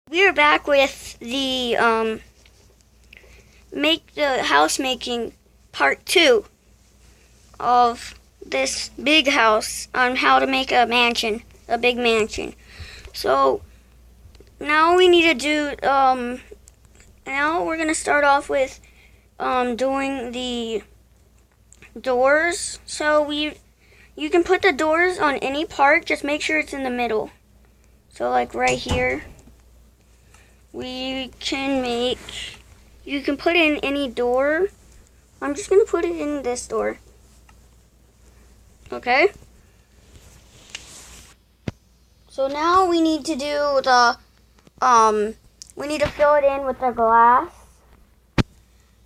We are back with the make the house making part 2 of this big house on how to make a mansion, a big mansion. So now we need to do now we're gonna start off with doing the doors. So you can put the doors on any part, just make sure it's in the middle. So like right here. You can put in any door. I'm just going to put it in this door. Okay? So now we need to do the, we need to fill it in with the glass.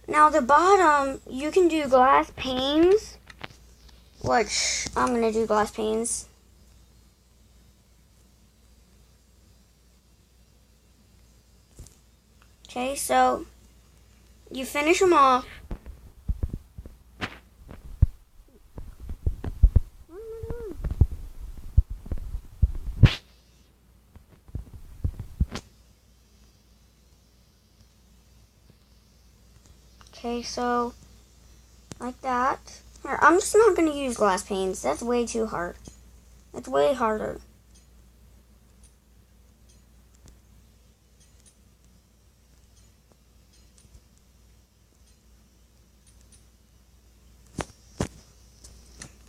Now the bottom, you can do glass panes, which I'm going to do glass panes. Okay, so you finish them off. Okay, so like that. Here, I'm just not going to use glass panes. That's way too hard. It's way harder.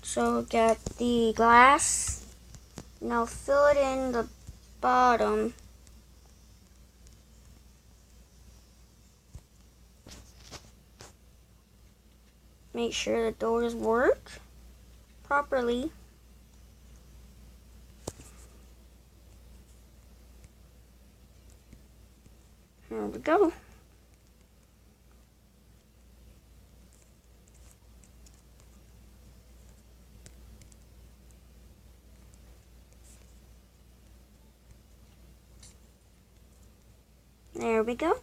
So get the glass. Now fill it in the bottom. Make sure the doors work properly. Here we go. There we go.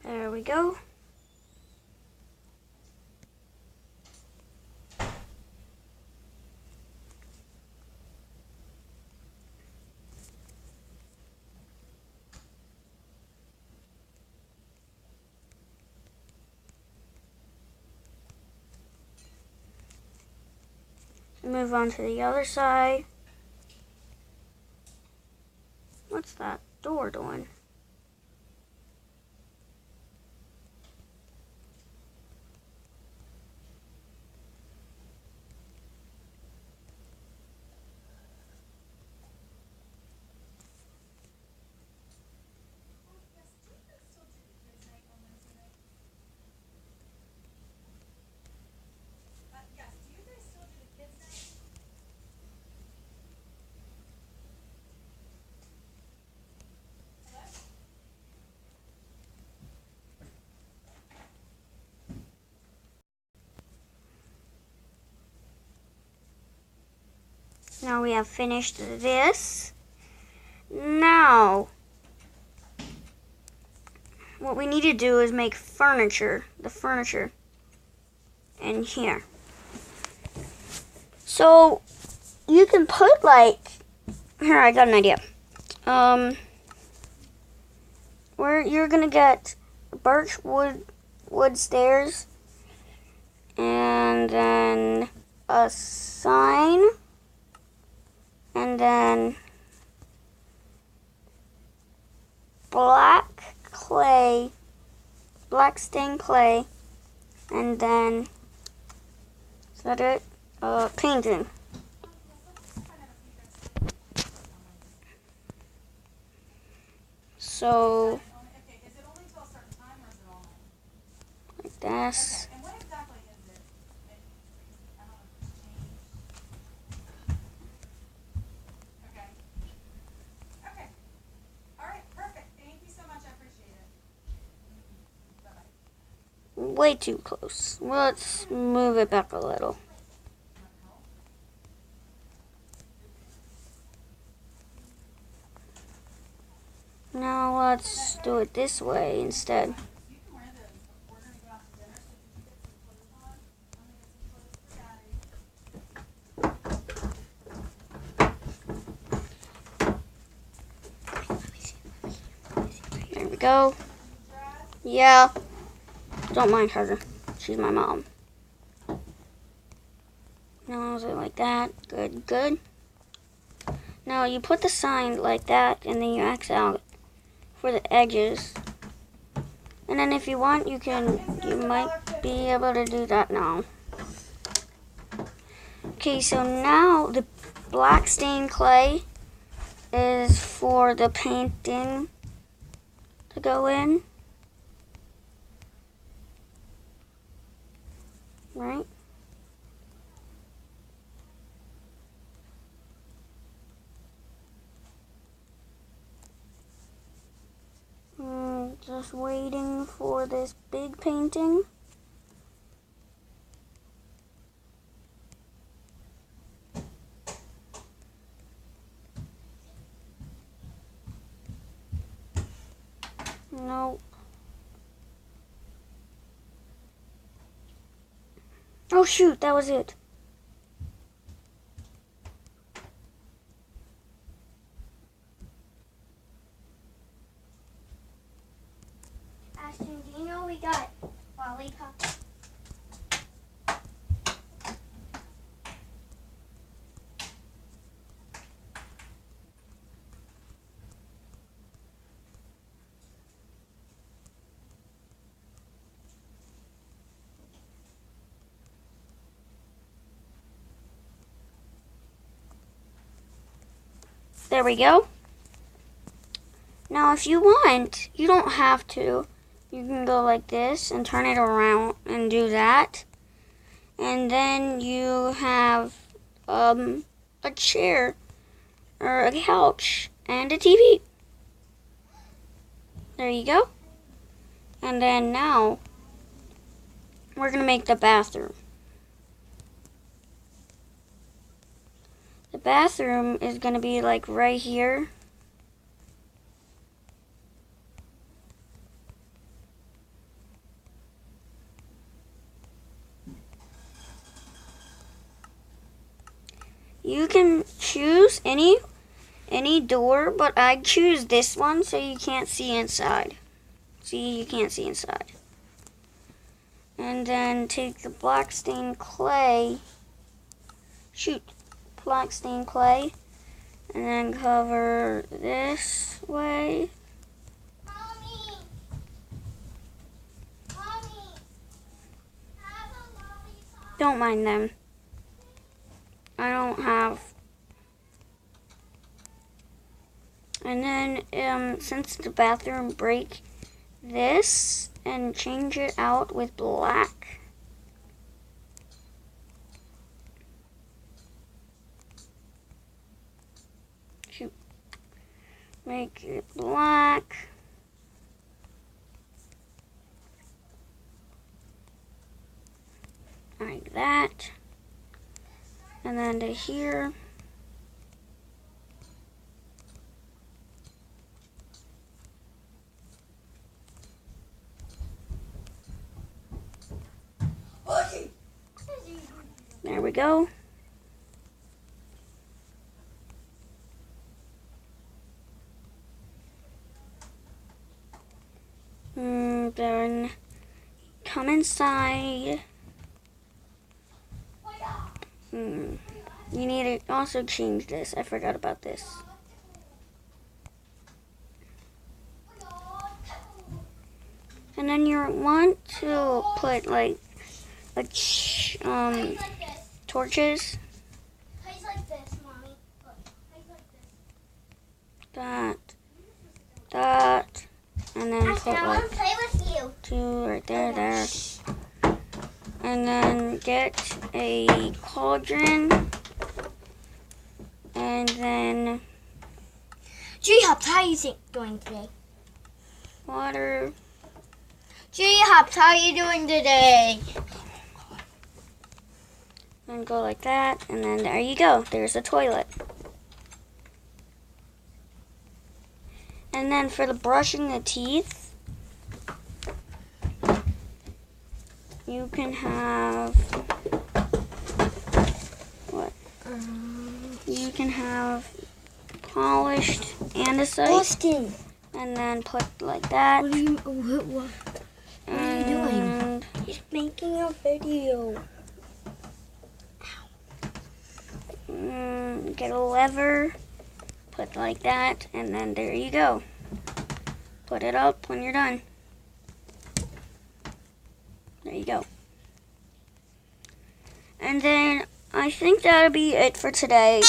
There we go. Move on to the other side. What's that door doing? Now we have finished this. Now, what we need to do is make furniture, the furniture in here. So, you can put like, here, I got an idea. Where you're gonna get birch wood stairs, and then a sign, and then black stained clay, and then that it? Painting. So, like this. Way too close. Let's move it back a little. Now let's do it this way instead. There we go. Yeah. Don't mind her. She's my mom. Now is it like that? Good, good. Now you put the sign like that, and then you X out for the edges. And then if you want, you might be able to do that now. Okay, so now the black stained clay is for the painting to go in. Right? Just waiting for this big painting. Nope. Oh shoot, that was it. Ashton, do you know we got lollipops? There we go. Now if you want, you don't have to. You can go like this and turn it around and do that. And then you have a chair or a couch and a TV. There you go. And then now we're going to make the bathroom. The bathroom is going to be like right here. You can choose any door, but I choose this one so you can't see inside. See, you can't see inside. And then take the black stained clay. Black stained clay. And then cover this way. Mommy, have a lollipop. Don't mind them. I don't have. And then, since the bathroom, break this and change it out with black. Make it black. Like that. And then to here. There we go. Then come inside. You need to also change this. I forgot about this. And then you want to put like a torches. Place like this, Mommy. Look, place like this. That, and then Ashton, put I want like to play with you. 2 right there. And then get a cauldron. And then G-Hops, how are you doing today? water. G-Hops, how are you doing today? And go like that. And then there you go. There's a toilet. And then for the brushing the teeth, you can have what? You can have polished andesite, Austin, and then put like that. what are you doing? And He's making a video. get a lever, put like that, and then there you go. Put it up when you're done. There you go. And then I think that'll be it for today.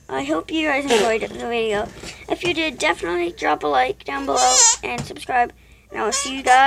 I hope you guys enjoyed the video. If you did, definitely drop a like down below and subscribe. And I will see you guys